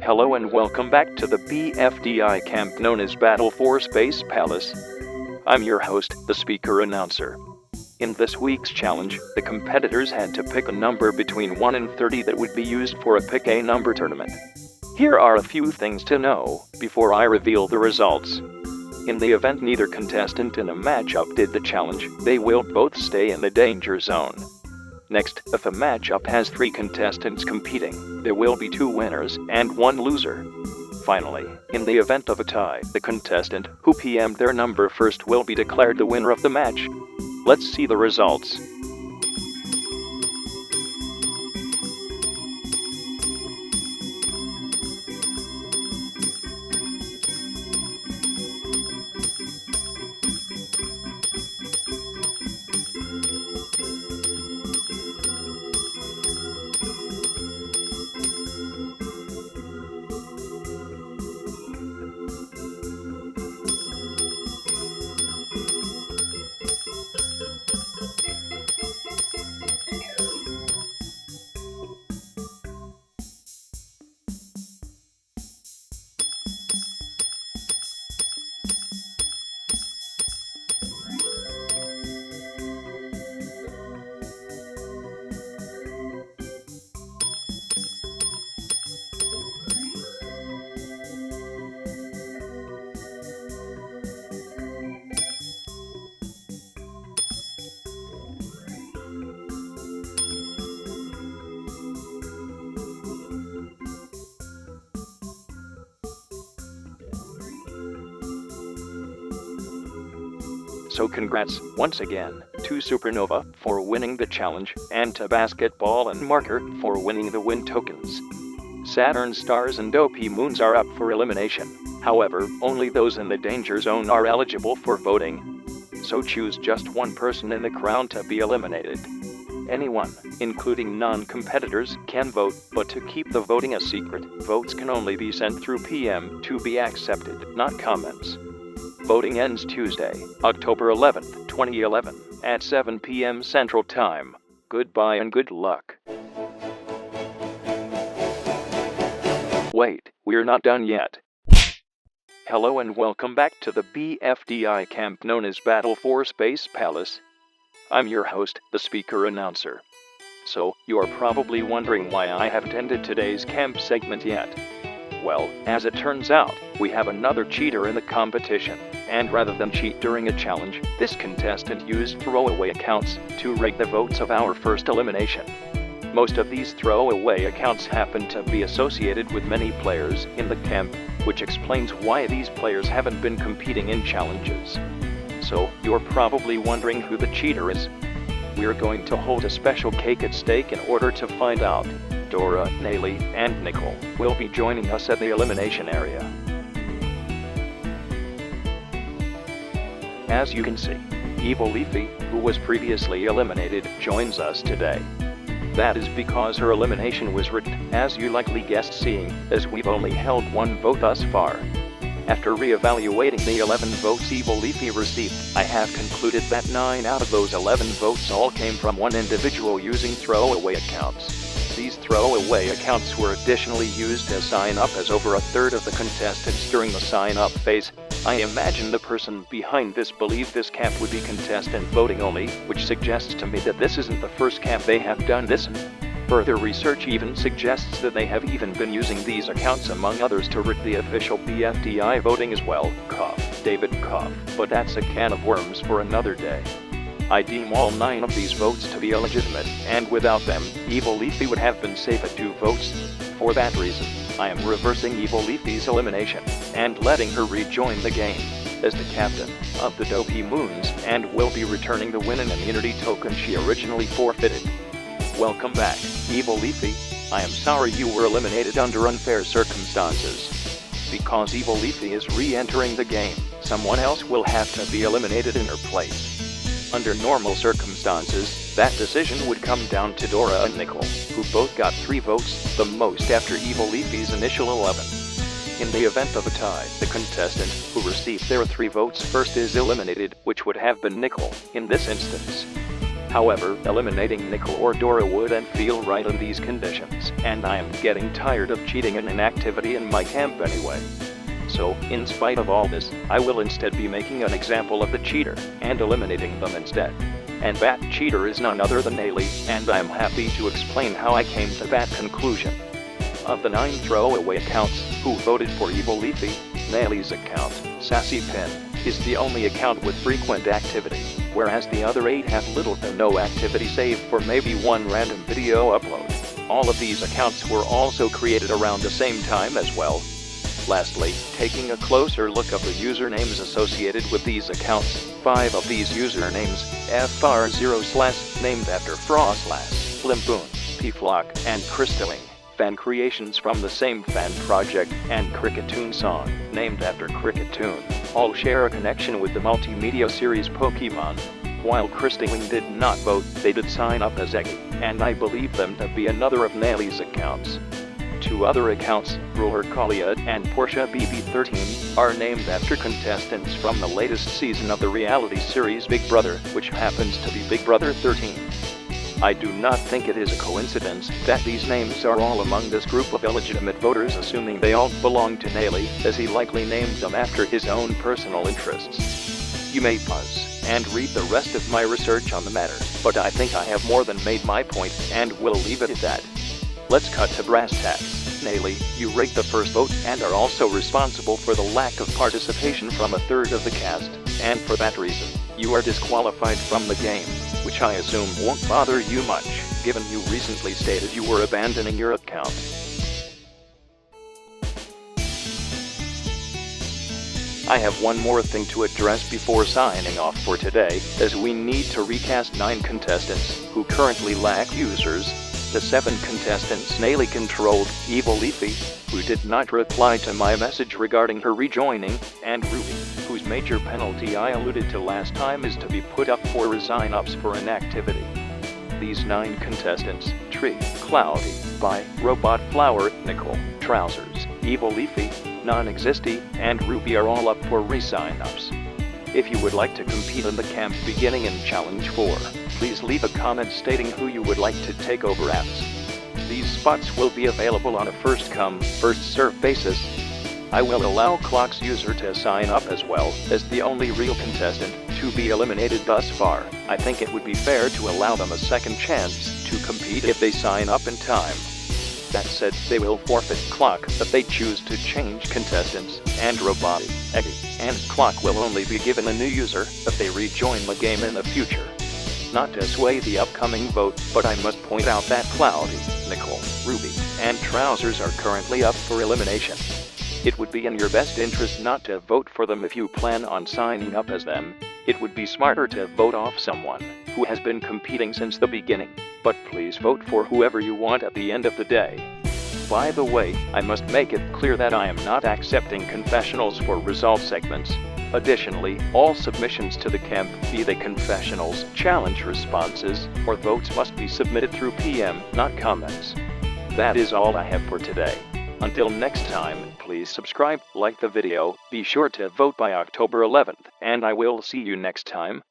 Hello and welcome back to the BFDI camp known as Battle for Space Palace. I'm your host, the speaker announcer. In this week's challenge, the competitors had to pick a number between 1 and 30 that would be used for a pick a number tournament. Here are a few things to know before I reveal the results. In the event neither contestant in a matchup did the challenge, they will both stay in the danger zone. Next, if a matchup has 3 contestants competing, there will be 2 winners and 1 loser. Finally, in the event of a tie, the contestant who PM'd their number first will be declared the winner of the match. Let's see the results. So congrats, once again, to Supernova for winning the challenge, and to Basketball and Marker for winning the win tokens. Saturn stars and OP moons are up for elimination. However, only those in the danger zone are eligible for voting. So choose just one person in the crowd to be eliminated. Anyone, including non-competitors, can vote, but to keep the voting a secret, votes can only be sent through PM to be accepted, not comments. Voting ends Tuesday, October 11th, 2011, at 7 p.m. Central Time. Goodbye and good luck. Wait, we're not done yet. Hello and welcome back to the BFDI camp known as Battle for Space Palace. I'm your host, the speaker announcer. So, you are probably wondering why I haven't ended today's camp segment yet. Well, as it turns out, we have another cheater in the competition, and rather than cheat during a challenge, this contestant used throwaway accounts to rig the votes of our first elimination. Most of these throwaway accounts happen to be associated with many players in the camp, which explains why these players haven't been competing in challenges. So, you're probably wondering who the cheater is. We're going to hold a special cake at stake in order to find out. Dora, Nayli, and Nicole will be joining us at the elimination area. As you can see, Evil Leafy, who was previously eliminated, joins us today. That is because her elimination was written, as you likely guessed, seeing as we've only held 1 vote thus far. After re-evaluating the 11 votes Evil Leafy received, I have concluded that 9 out of those 11 votes all came from one individual using throwaway accounts. These throwaway accounts were additionally used to sign up, as over a third of the contestants during the sign-up phase. I imagine the person behind this believed this camp would be contestant voting only, which suggests to me that this isn't the first camp they have done this. Further research even suggests that they have even been using these accounts among others to rig the official BFDI voting as well. Cough, David cough, but that's a can of worms for another day. I deem all 9 of these votes to be illegitimate, and without them, Evil Leafy would have been safe at 2 votes. For that reason, I am reversing Evil Leafy's elimination, and letting her rejoin the game as the captain of the Dopey Moons, and will be returning the win and immunity token she originally forfeited. Welcome back, Evil Leafy. I am sorry you were eliminated under unfair circumstances. Because Evil Leafy is re-entering the game, someone else will have to be eliminated in her place. Under normal circumstances, that decision would come down to Dora and Nicole, who both got 3 votes, the most after Evil Leafy's initial 11. In the event of a tie, the contestant who received their 3 votes first is eliminated, which would have been Nicole in this instance. However, eliminating Nicole or Dora wouldn't feel right in these conditions, and I am getting tired of cheating in an activity in my camp anyway. So, in spite of all this, I will instead be making an example of the cheater, and eliminating them instead. And that cheater is none other than Ailey, and I am happy to explain how I came to that conclusion. Of the 9 throwaway accounts who voted for Evil Leafy, Ailey's account, Sassy Pin, is the only account with frequent activity, whereas the other 8 have little to no activity save for maybe one random video upload. All of these accounts were also created around the same time as well. Lastly, taking a closer look of the usernames associated with these accounts, 5 of these usernames, FR0/ named after Frost/, Limboon, P-Flock, and Crystalling, fan creations from the same fan project, and Cricketune song, named after Cricketune, all share a connection with the multimedia series Pokemon. While Crystalling did not vote, they did sign up as Eggy, and I believe them to be another of Ailey's accounts. 2 other accounts, Ruler Kalia and Portia BB13, are named after contestants from the latest season of the reality series Big Brother, which happens to be Big Brother 13. I do not think it is a coincidence that these names are all among this group of illegitimate voters, assuming they all belong to Ailey, as he likely named them after his own personal interests. You may pause and read the rest of my research on the matter, but I think I have more than made my point, and will leave it at that. Let's cut to brass tacks. Ailey, you rigged the first vote and are also responsible for the lack of participation from a third of the cast, and for that reason, you are disqualified from the game, which I assume won't bother you much, given you recently stated you were abandoning your account. I have one more thing to address before signing off for today, as we need to recast 9 contestants who currently lack users. The 7 contestants Ailey controlled, Evil Leafy, who did not reply to my message regarding her rejoining, and Ruby, whose major penalty I alluded to last time is to be put up for resign-ups for inactivity. These 9 contestants, Tree, Cloudy, By, Robot Flower, Nicole, Trousers, Evil Leafy, Non-Existy, and Ruby are all up for resign-ups. If you would like to compete in the camp beginning in Challenge 4, please leave a comment stating who you would like to take over apps. These spots will be available on a first-come, first-served basis. I will allow Clock's user to sign up as well, as the only real contestant to be eliminated thus far. I think it would be fair to allow them a second chance to compete if they sign up in time. That said, they will forfeit Clock if they choose to change contestants, and Robot, Eggy, and Clock will only be given a new user if they rejoin the game in the future. Not to sway the upcoming vote, but I must point out that Cloudy, Nicole, Ruby, and Trousers are currently up for elimination. It would be in your best interest not to vote for them if you plan on signing up as them. It would be smarter to vote off someone who has been competing since the beginning, but please vote for whoever you want at the end of the day. By the way, I must make it clear that I am not accepting confessionals for result segments. Additionally, all submissions to the camp, be they confessionals, challenge responses, or votes, must be submitted through PM, not comments. That is all I have for today. Until next time, please subscribe, like the video, be sure to vote by October 11th, and I will see you next time.